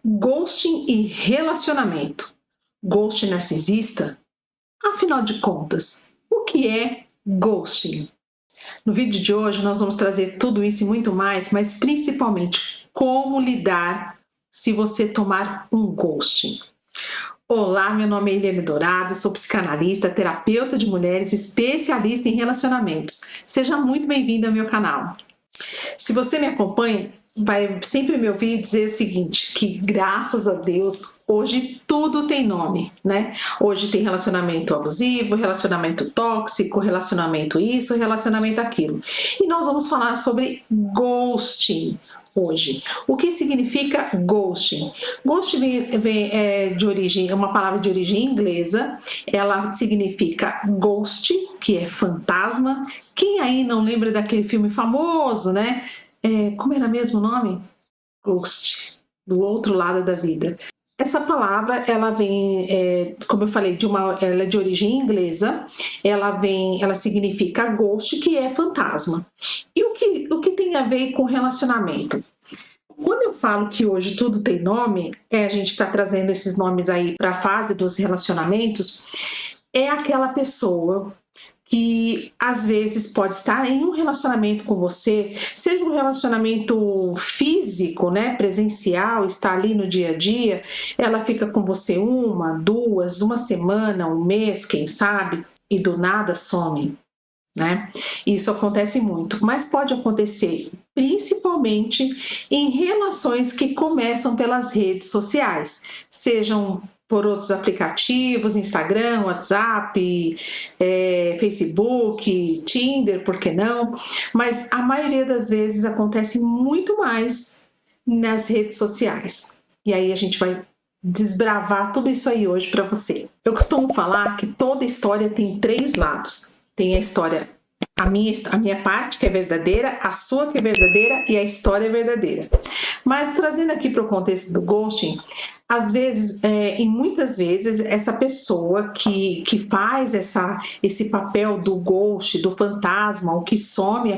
Ghosting e relacionamento. Ghost narcisista? Afinal de contas, o que é ghosting? No vídeo de hoje nós vamos trazer tudo isso e muito mais, mas principalmente como lidar se você tomar um ghosting. Olá, meu nome é Eliane Dourado, sou psicanalista, terapeuta de mulheres, especialista em relacionamentos. Seja muito bem-vindo ao meu canal. Se você me acompanha, vai sempre me ouvir dizer o seguinte, que graças a Deus, hoje tudo tem nome, né? Hoje tem relacionamento abusivo, relacionamento tóxico, relacionamento isso, relacionamento aquilo. E nós vamos falar sobre ghosting hoje. O que significa ghosting? Ghosting vem de origem, é uma palavra de origem inglesa, ela significa ghost, que é fantasma. Quem aí não lembra daquele filme famoso, né? Como era mesmo o nome? Ghost, do outro lado da vida. Essa palavra, ela vem, como eu falei, ela é de origem inglesa, ela significa ghost, que é fantasma. E o que tem a ver com relacionamento? Quando eu falo que hoje tudo tem nome, a gente está trazendo esses nomes aí para a fase dos relacionamentos, é aquela pessoa que às vezes pode estar em um relacionamento com você, seja um relacionamento físico, né, presencial, está ali no dia a dia, ela fica com você uma semana, um mês, quem sabe, e do nada some, né? Isso acontece muito, mas pode acontecer principalmente em relações que começam pelas redes sociais, sejam por outros aplicativos, Instagram, WhatsApp, Facebook, Tinder, por que não? Mas a maioria das vezes acontece muito mais nas redes sociais. E aí a gente vai desbravar tudo isso aí hoje para você. Eu costumo falar que toda história tem 3 lados. Tem a história, a minha parte que é verdadeira, a sua que é verdadeira e a história é verdadeira. Mas trazendo aqui para o contexto do ghosting, às vezes, e muitas vezes, essa pessoa que faz esse papel do ghost, do fantasma, o que some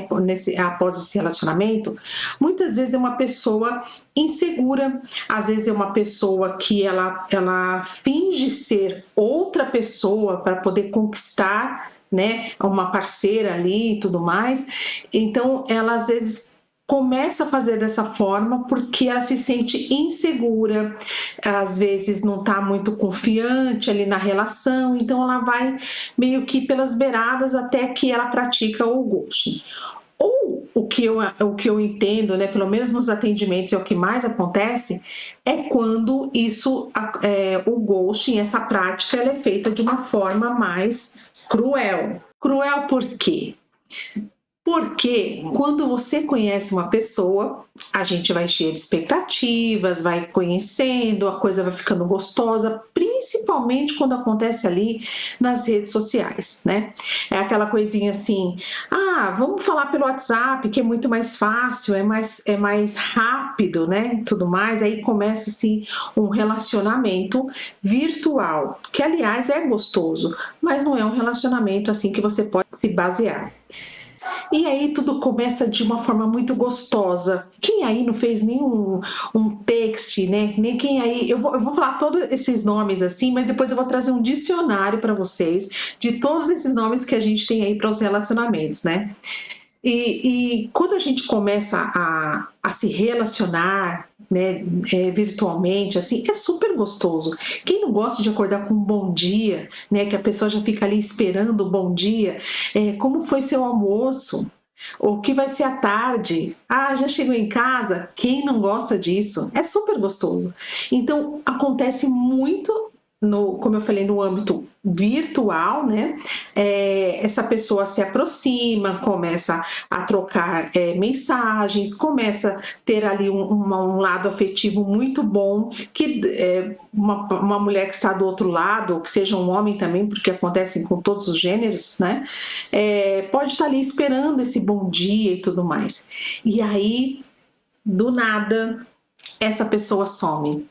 após esse relacionamento, muitas vezes é uma pessoa insegura, às vezes é uma pessoa que ela finge ser outra pessoa para poder conquistar, né, uma parceira ali e tudo mais. Então, ela às vezes começa a fazer dessa forma porque ela se sente insegura, às vezes não está muito confiante ali na relação, então ela vai meio que pelas beiradas até que ela pratica o ghosting. Ou o que eu entendo, né, pelo menos nos atendimentos é o que mais acontece, é quando o ghosting, essa prática, ela é feita de uma forma mais cruel. Cruel por quê? Porque quando você conhece uma pessoa, a gente vai cheio de expectativas, vai conhecendo, a coisa vai ficando gostosa, principalmente quando acontece ali nas redes sociais, né? É aquela coisinha assim, vamos falar pelo WhatsApp, que é muito mais fácil, é mais rápido, né? Tudo mais, aí começa assim um relacionamento virtual, que aliás é gostoso, mas não é um relacionamento assim que você pode se basear. E aí tudo começa de uma forma muito gostosa. Quem aí não fez nenhum text, né? Nem quem aí... Eu vou falar todos esses nomes assim, mas depois eu vou trazer um dicionário para vocês de todos esses nomes que a gente tem aí para os relacionamentos, né? E quando a gente começa a se relacionar, né, virtualmente, assim, é super gostoso. Quem não gosta de acordar com um bom dia, né, que a pessoa já fica ali esperando o bom dia, como foi seu almoço? O que vai ser à tarde? Já chegou em casa? Quem não gosta disso? É super gostoso. Então, acontece muito como eu falei, no âmbito virtual, né? Essa pessoa se aproxima, começa a trocar mensagens, começa a ter ali um lado afetivo muito bom, que uma mulher que está do outro lado, ou que seja um homem também, porque acontecem com todos os gêneros, né? Pode estar ali esperando esse bom dia e tudo mais. E aí, do nada, essa pessoa some.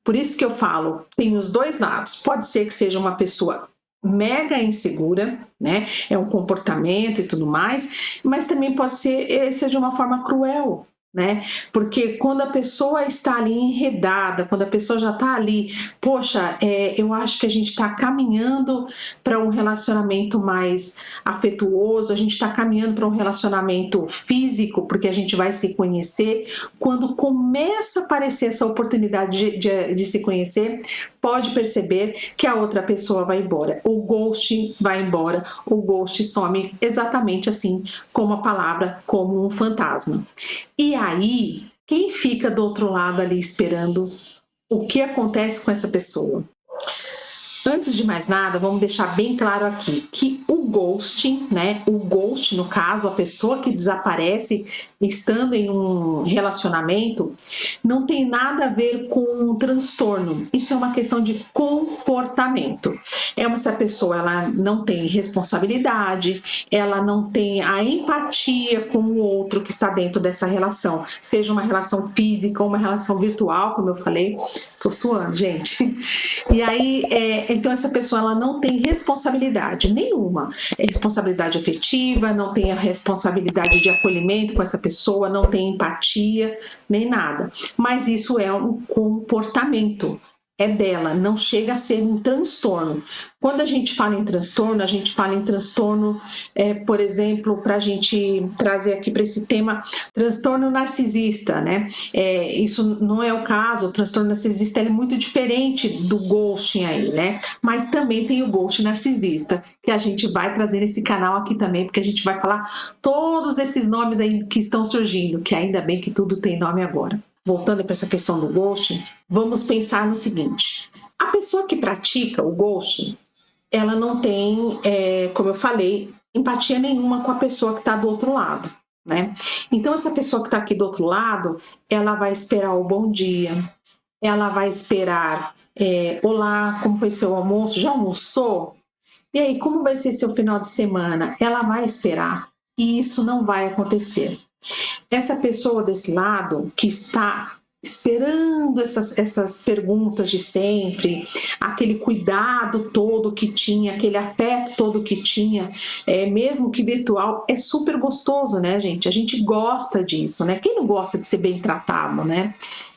Por isso que eu falo, tem os 2 lados. Pode ser que seja uma pessoa mega insegura, né? É um comportamento e tudo mais, mas também pode ser de uma forma cruel. né? Porque quando a pessoa está ali enredada, quando a pessoa já está ali, poxa, eu acho que a gente está caminhando para um relacionamento mais afetuoso, a gente está caminhando para um relacionamento físico, porque a gente vai se conhecer. Quando começa a aparecer essa oportunidade de se conhecer, pode perceber que a outra pessoa vai embora. O ghost vai embora, o ghost some exatamente assim como a palavra, como um fantasma. E aí, quem fica do outro lado ali esperando o que acontece com essa pessoa? Antes de mais nada, vamos deixar bem claro aqui que o ghosting, né? O ghost, no caso, a pessoa que desaparece estando em um relacionamento, não tem nada a ver com um transtorno. Isso é uma questão de comportamento. Se a pessoa ela não tem responsabilidade, ela não tem a empatia com o outro que está dentro dessa relação, seja uma relação física ou uma relação virtual, como eu falei. Tô suando, gente. E aí, então essa pessoa ela não tem responsabilidade nenhuma, responsabilidade afetiva, não tem a responsabilidade de acolhimento com essa pessoa, não tem empatia, nem nada. Mas isso é um comportamento. É dela, não chega a ser um transtorno. Quando a gente fala em transtorno, por exemplo, para a gente trazer aqui para esse tema, transtorno narcisista, né? Isso não é o caso, o transtorno narcisista é muito diferente do ghosting aí, né? Mas também tem o ghost narcisista, que a gente vai trazer nesse canal aqui também, porque a gente vai falar todos esses nomes aí que estão surgindo, que ainda bem que tudo tem nome agora. Voltando para essa questão do ghosting, vamos pensar no seguinte: a pessoa que pratica o ghosting, ela não tem, como eu falei, empatia nenhuma com a pessoa que está do outro lado, né? Então essa pessoa que está aqui do outro lado, ela vai esperar o bom dia, ela vai esperar, olá, como foi seu almoço? Já almoçou? E aí, como vai ser seu final de semana? Ela vai esperar, e isso não vai acontecer. Essa pessoa desse lado que está esperando essas perguntas de sempre, aquele cuidado todo que tinha, aquele afeto todo que tinha, mesmo que virtual, é super gostoso, né, gente? A gente gosta disso, né? Quem não gosta de ser bem tratado, né?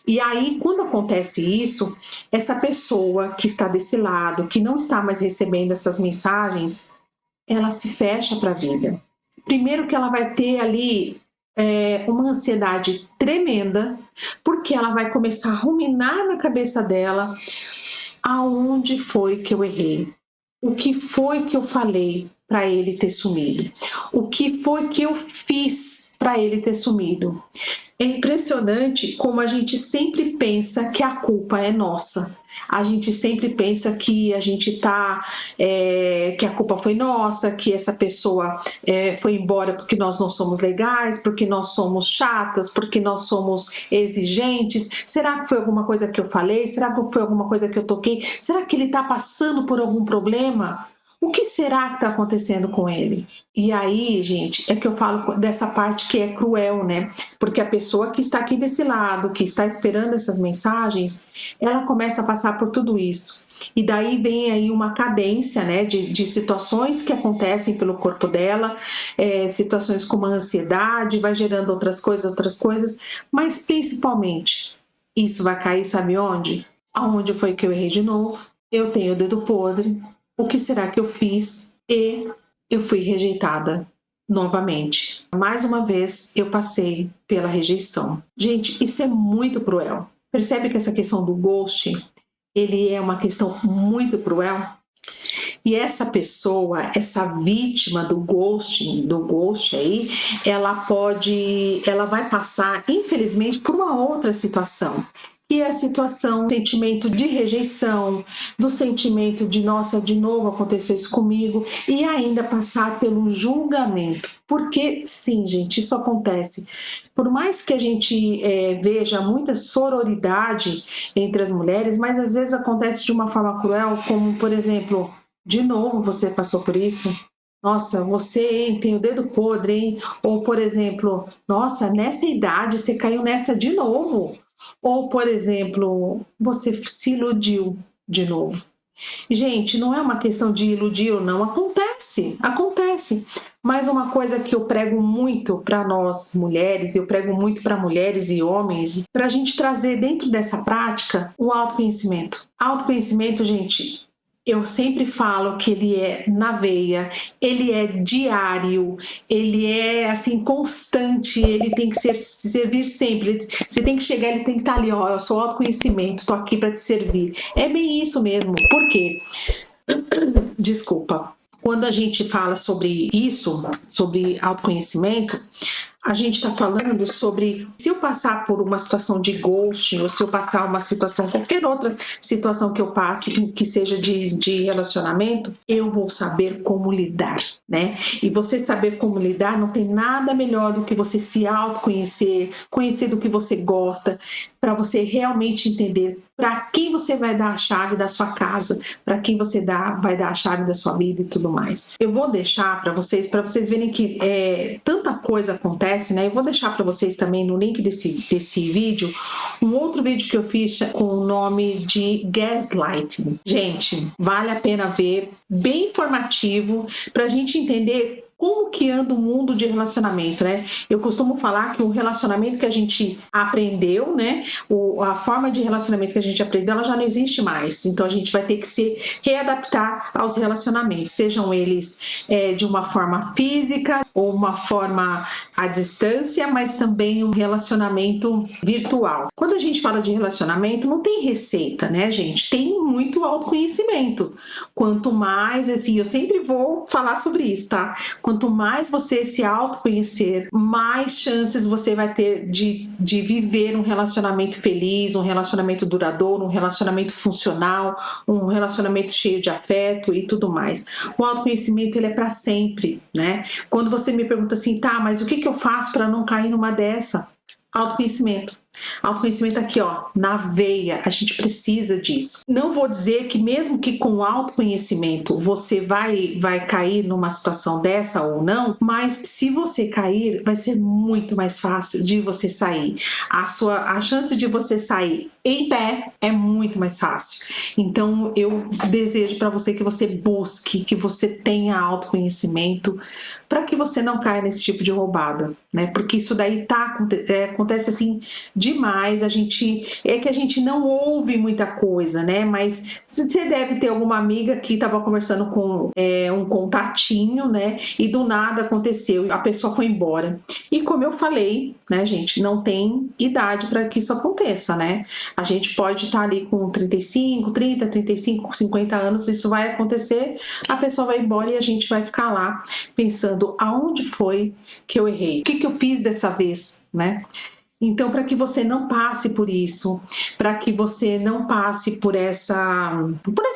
E aí, quando acontece isso, essa pessoa que está desse lado, que não está mais recebendo essas mensagens, ela se fecha para a vida. Primeiro que ela vai ter ali uma ansiedade tremenda, porque ela vai começar a ruminar na cabeça dela aonde foi que eu errei, o que foi que eu falei para ele ter sumido, o que foi que eu fiz para ele ter sumido. É impressionante como a gente sempre pensa que a culpa é nossa. A gente sempre pensa que a gente que a culpa foi nossa, que essa pessoa foi embora porque nós não somos legais, porque nós somos chatas, porque nós somos exigentes. Será que foi alguma coisa que eu falei? Será que foi alguma coisa que eu toquei? Será que ele está passando por algum problema? O que será que está acontecendo com ele? E aí, gente, é que eu falo dessa parte que é cruel, né? Porque a pessoa que está aqui desse lado, que está esperando essas mensagens, ela começa a passar por tudo isso. E daí vem aí uma cadência, né, de situações que acontecem pelo corpo dela, situações como a ansiedade, vai gerando outras coisas, mas principalmente, isso vai cair, sabe onde? Aonde foi que eu errei de novo? Eu tenho o dedo podre. O que será que eu fiz? E eu fui rejeitada novamente. Mais uma vez eu passei pela rejeição. Gente, isso é muito cruel. Percebe que essa questão do ghosting, ele é uma questão muito cruel? E essa pessoa, essa vítima do ghosting aí, ela vai passar, infelizmente, por uma outra situação. E a situação, do sentimento de rejeição, do sentimento de, nossa, de novo aconteceu isso comigo, e ainda passar pelo julgamento. Porque, sim, gente, isso acontece. Por mais que a gente veja muita sororidade entre as mulheres, mas às vezes acontece de uma forma cruel, como, por exemplo, de novo você passou por isso? Nossa, você, hein, tem o dedo podre, hein? Ou, por exemplo, nossa, nessa idade você caiu nessa de novo. Ou, por exemplo, você se iludiu de novo. Gente, não é uma questão de iludir ou não, acontece. Mas uma coisa que eu prego muito para nós mulheres, eu prego muito para mulheres e homens, para a gente trazer dentro dessa prática o autoconhecimento. Autoconhecimento, gente, eu sempre falo que ele é na veia, ele é diário, ele é assim constante, ele tem que servir sempre. Você tem que chegar, ele tem que estar ali, ó, eu sou autoconhecimento, tô aqui para te servir. É bem isso mesmo. Por quê? Desculpa. Quando a gente fala sobre isso, sobre autoconhecimento, a gente está falando sobre se eu passar por uma situação de ghosting ou se eu passar uma situação, qualquer outra situação que eu passe, que seja de relacionamento, eu vou saber como lidar, né? E você saber como lidar não tem nada melhor do que você se autoconhecer, conhecer do que você gosta, para você realmente entender para quem você vai dar a chave da sua casa, para quem você vai dar a chave da sua vida e tudo mais. Eu vou deixar para vocês verem que tanta coisa acontece, né? Eu vou deixar para vocês também no link desse vídeo um outro vídeo que eu fiz com o nome de Gaslighting. Gente, vale a pena ver, bem informativo, para a gente entender como que anda o mundo de relacionamento, né? Eu costumo falar que o relacionamento que a gente aprendeu, né? A forma de relacionamento que a gente aprendeu, ela já não existe mais. Então a gente vai ter que se readaptar aos relacionamentos, sejam eles de uma forma física ou uma forma à distância, mas também um relacionamento virtual. Quando a gente fala de relacionamento, não tem receita, né, gente? Tem muito autoconhecimento. Quanto mais, assim, eu sempre vou falar sobre isso, tá? Quanto mais você se autoconhecer, mais chances você vai ter de viver um relacionamento feliz, um relacionamento duradouro, um relacionamento funcional, um relacionamento cheio de afeto e tudo mais. O autoconhecimento, ele é para sempre, né? Quando você me pergunta assim, tá, mas o que eu faço para não cair numa dessa? Autoconhecimento. Autoconhecimento aqui, ó, na veia, a gente precisa disso. Não vou dizer que mesmo que com autoconhecimento você vai cair numa situação dessa ou não, mas se você cair, vai ser muito mais fácil de você sair. A chance de você sair em pé é muito mais fácil. Então eu desejo para você que você busque, que você tenha autoconhecimento, para que você não caia nesse tipo de roubada, né? Porque isso daí acontece assim demais. A gente não ouve muita coisa, né? Mas você deve ter alguma amiga que estava conversando com um contatinho, né? E do nada aconteceu, a pessoa foi embora. E como eu falei, né, gente, não tem idade para que isso aconteça, né? A gente pode estar ali com 35, 30, 35, 50 anos, isso vai acontecer, a pessoa vai embora e a gente vai ficar lá pensando aonde foi que eu errei, o que eu fiz dessa vez, né? Então, para que você não passe por isso, para que você não passe por essas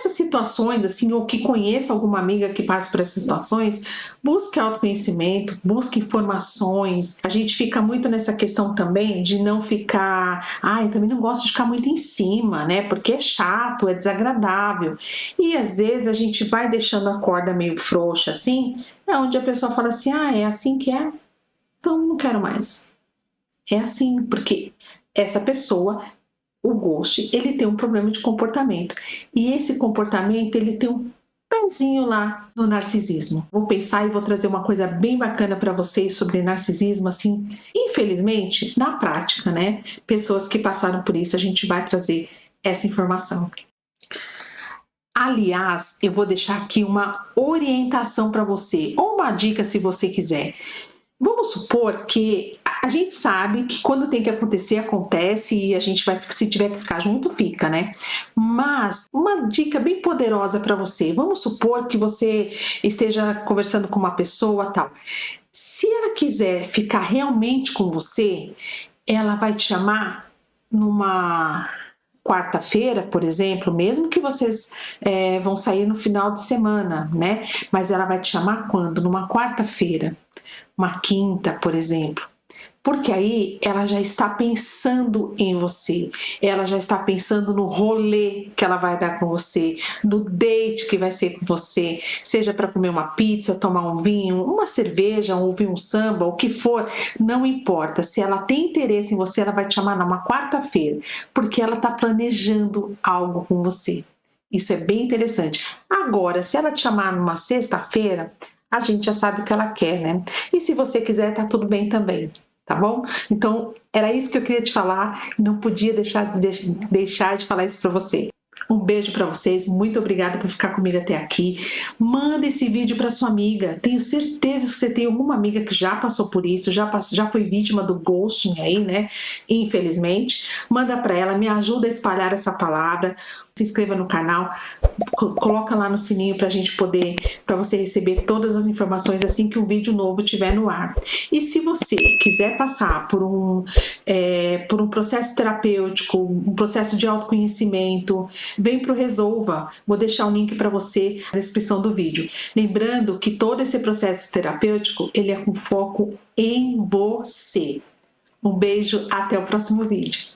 situações, assim, ou que conheça alguma amiga que passe por essas situações, busque autoconhecimento, busque informações. A gente fica muito nessa questão também de não ficar, eu também não gosto de ficar muito em cima, né? Porque é chato, é desagradável. E às vezes a gente vai deixando a corda meio frouxa, assim, é onde a pessoa fala assim, é assim que é? Então não quero mais. É assim, porque essa pessoa, o ghost, ele tem um problema de comportamento. E esse comportamento, ele tem um pezinho lá no narcisismo. Vou pensar e vou trazer uma coisa bem bacana para vocês sobre narcisismo, assim, infelizmente, na prática, né? Pessoas que passaram por isso, a gente vai trazer essa informação. Aliás, eu vou deixar aqui uma orientação para você, ou uma dica se você quiser. Vamos supor que a gente sabe que quando tem que acontecer, acontece e a gente vai, se tiver que ficar junto, fica, né? Mas uma dica bem poderosa para você, vamos supor que você esteja conversando com uma pessoa, tal. Se ela quiser ficar realmente com você, ela vai te chamar numa quarta-feira, por exemplo, mesmo que vocês vão sair no final de semana, né? Mas ela vai te chamar quando? Numa quarta-feira. Uma quinta, por exemplo, porque aí ela já está pensando em você, ela já está pensando no rolê que ela vai dar com você, no date que vai ser com você, seja para comer uma pizza, tomar um vinho, uma cerveja, ouvir um samba, o que for, não importa. Se ela tem interesse em você, ela vai te chamar numa quarta-feira, porque ela está planejando algo com você. Isso é bem interessante. Agora, se ela te chamar numa sexta-feira, a gente já sabe o que ela quer, né? E se você quiser, tá tudo bem também, tá bom? Então, era isso que eu queria te falar, não podia deixar de falar isso para você. Um beijo para vocês, muito obrigada por ficar comigo até aqui. Manda esse vídeo para sua amiga. Tenho certeza que você tem alguma amiga que já passou por isso, já foi vítima do ghosting aí, né? Infelizmente. Manda para ela, me ajuda a espalhar essa palavra. Se inscreva no canal, coloca lá no sininho para você receber todas as informações assim que um vídeo novo estiver no ar. E se você quiser passar por um processo terapêutico, um processo de autoconhecimento, vem para o Resolva. Vou deixar o link para você na descrição do vídeo. Lembrando que todo esse processo terapêutico, ele é com foco em você. Um beijo, até o próximo vídeo.